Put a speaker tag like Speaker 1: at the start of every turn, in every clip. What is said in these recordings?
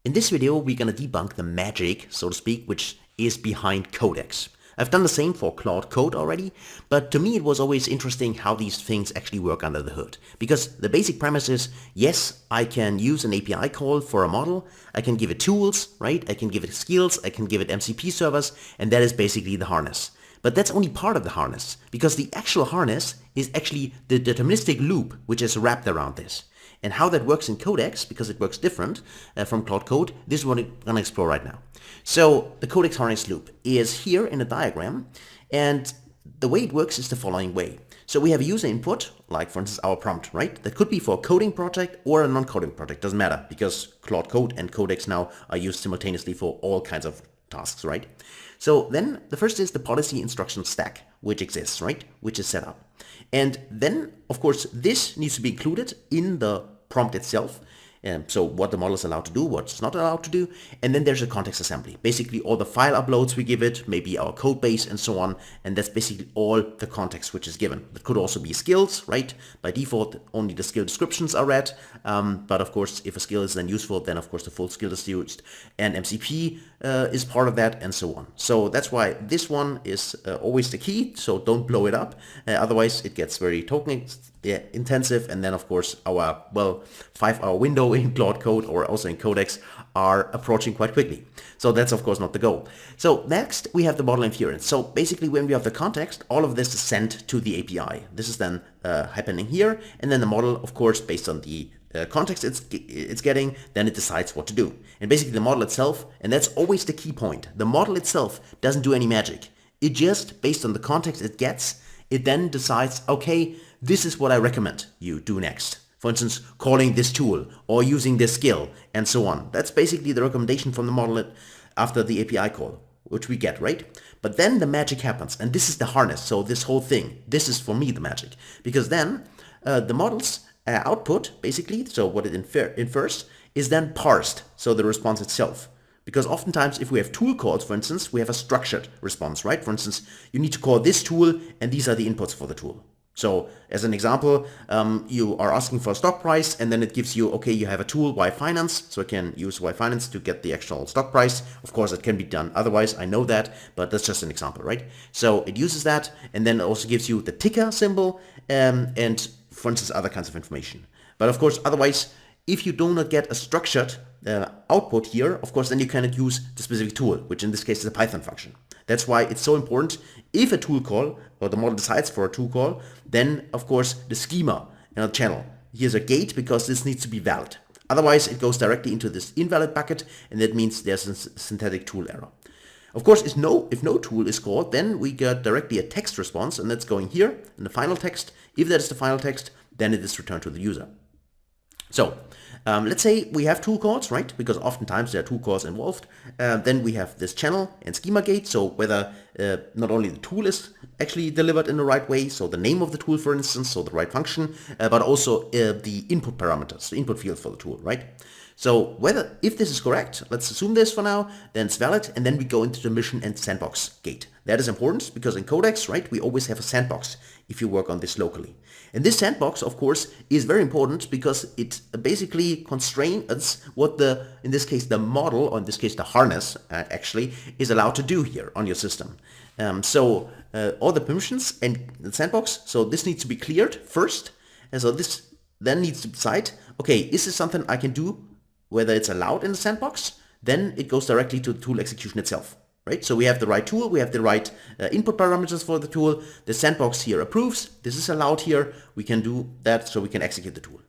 Speaker 1: In this video, we're going to debunk the magic, so to speak, which is behind Codex. I've done the same for Claude Code already, but to me it was always interesting how these things actually work under the hood. Because the basic premise is, yes, I can use an API call for a model, I can give it tools, right? I can give it skills, I can give it MCP servers, and that is basically the harness. But that's only part of the harness, because the actual harness is actually the deterministic loop which is wrapped around this. And how that works in Codex, because it works different from Claude Code, this is what we're going to explore right now. So the Codex harness loop is here in a diagram, and the way it works is the following way. So we have a user input, like for instance our prompt, right? That could be for a coding project or a non-coding project, doesn't matter, because Claude Code and Codex now are used simultaneously for all kinds of tasks, right? So then the first is the policy instruction stack, which exists, right? Which is set up. And then, of course, this needs to be included in the prompt itself. So what the model is allowed to do, what's not allowed to do. And then there's a context assembly. Basically all the file uploads we give it, maybe our code base and so on. And that's basically all the context which is given. It could also be skills, right? By default, only the skill descriptions are read. But of course, if a skill is then useful, then of course the full skill is used. And MCP is part of that and so on. So that's why this one is always the key. So don't blow it up. Otherwise it gets very token intensive. And then of course our, 5-hour window in Claude Code or also in Codex are approaching quite quickly. So that's of course not the goal. So next we have the model inference. So basically when we have the context, all of this is sent to the API. This is then happening here, and then the model, of course, based on the context it's getting, then it decides what to do. And basically the model itself, and that's always the key point, the model itself doesn't do any magic. It just, based on the context it gets, it then decides, okay, this is what I recommend you do next. For instance, calling this tool or using this skill and so on. That's basically the recommendation from the model after the API call, which we get, right? But then the magic happens, and this is the harness. So this whole thing, this is for me the magic, because then the model's output, basically, so what it infers, is then parsed, so the response itself. Because oftentimes if we have tool calls, for instance, we have a structured response, right? For instance, you need to call this tool, and these are the inputs for the tool. So as an example, you are asking for a stock price, and then it gives you, okay, you have a tool, Y Finance, so I can use Y Finance to get the actual stock price. Of course, it can be done otherwise, I know that, but that's just an example, right? So it uses that, and then it also gives you the ticker symbol, and for instance, other kinds of information. But of course, otherwise, if you do not get a structured output here, of course, then you cannot use the specific tool, which in this case is a Python function. That's why it's so important. If a tool call, or the model decides for a tool call, then of course the schema in a channel. Here's a gate because this needs to be valid. Otherwise it goes directly into this invalid bucket, and that means there's a synthetic tool error. Of course, if no tool is called, then we get directly a text response, and that's going here in the final text. If that is the final text, then it is returned to the user. So let's say we have tool calls, right? Because oftentimes there are tool calls involved. Then we have this channel and schema gate. So whether not only the tool is actually delivered in the right way, so the name of the tool, for instance, so the right function, but also the input parameters, the input field for the tool, right? So if this is correct, let's assume this for now, then it's valid, and then we go into the mission and sandbox gate. That is important because in Codex, right, we always have a sandbox if you work on this locally. And this sandbox, of course, is very important because it basically constrains what in this case, the model, or in this case, the harness, actually, is allowed to do here on your system. So all the permissions and the sandbox, so this needs to be cleared first. And so this then needs to decide, okay, is this something I can do, whether it's allowed in the sandbox? Then it goes directly to the tool execution itself. Right? So we have the right tool, we have the right input parameters for the tool, the sandbox here approves, this is allowed here, we can do that so we can execute the tool.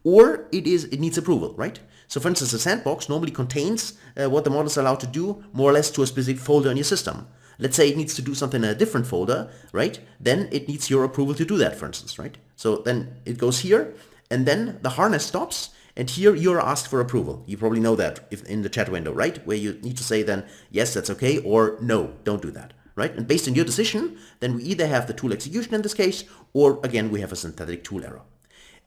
Speaker 1: Or it needs approval, right? So for instance, the sandbox normally contains what the model is allowed to do more or less to a specific folder in your system. Let's say it needs to do something in a different folder, right? Then it needs your approval to do that, for instance, right? So then it goes here, and then the harness stops. And here you're asked for approval. You probably know that in the chat window, right? Where you need to say then, yes, that's okay, or no, don't do that, right? And based on your decision, then we either have the tool execution in this case, or again, we have a synthetic tool error.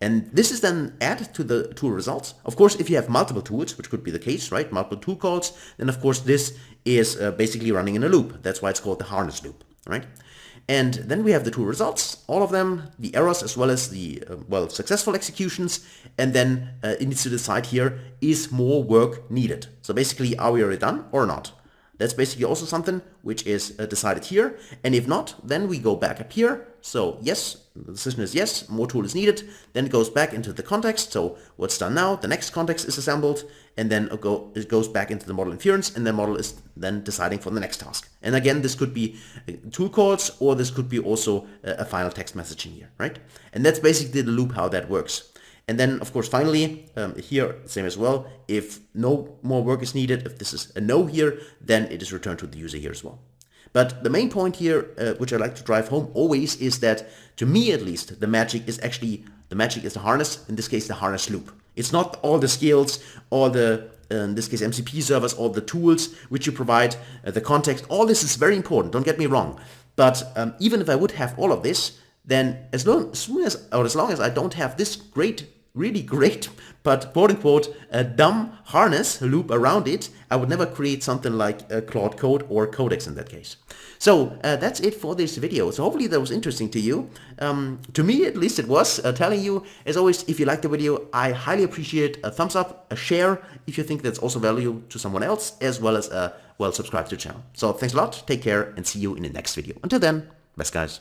Speaker 1: And this is then added to the tool results. Of course, if you have multiple tools, which could be the case, right? Multiple tool calls, then of course this is basically running in a loop. That's why it's called the harness loop, right? And then we have the two results, all of them, the errors as well as the, successful executions. And then it needs to decide here, is more work needed? So basically, are we already done or not? That's basically also something which is decided here. And if not, then we go back up here. So yes, the decision is yes, more tool is needed. Then it goes back into the context. So what's done now, the next context is assembled, and then it goes back into the model inference, and the model is then deciding for the next task. And again, this could be tool calls, or this could be also a final text message in here, right? And that's basically the loop, how that works. And then, of course, finally, here, same as well, if no more work is needed, if this is a no here, then it is returned to the user here as well. But the main point here, which I like to drive home always, is that, to me at least, the magic is the harness, in this case, the harness loop. It's not all the skills, all the, in this case, MCP servers, all the tools which you provide, the context, all this is very important, don't get me wrong. But even if I would have all of this, then as long as I don't have this really great, but quote-unquote dumb harness loop around it, I would never create something like Claude Code or Codex in that case. So that's it for this video. So hopefully that was interesting to you. To me, at least it was. Telling you, as always, if you liked the video, I highly appreciate a thumbs up, a share, if you think that's also value to someone else, as well as subscribe to the channel. So thanks a lot, take care, and see you in the next video. Until then, best guys.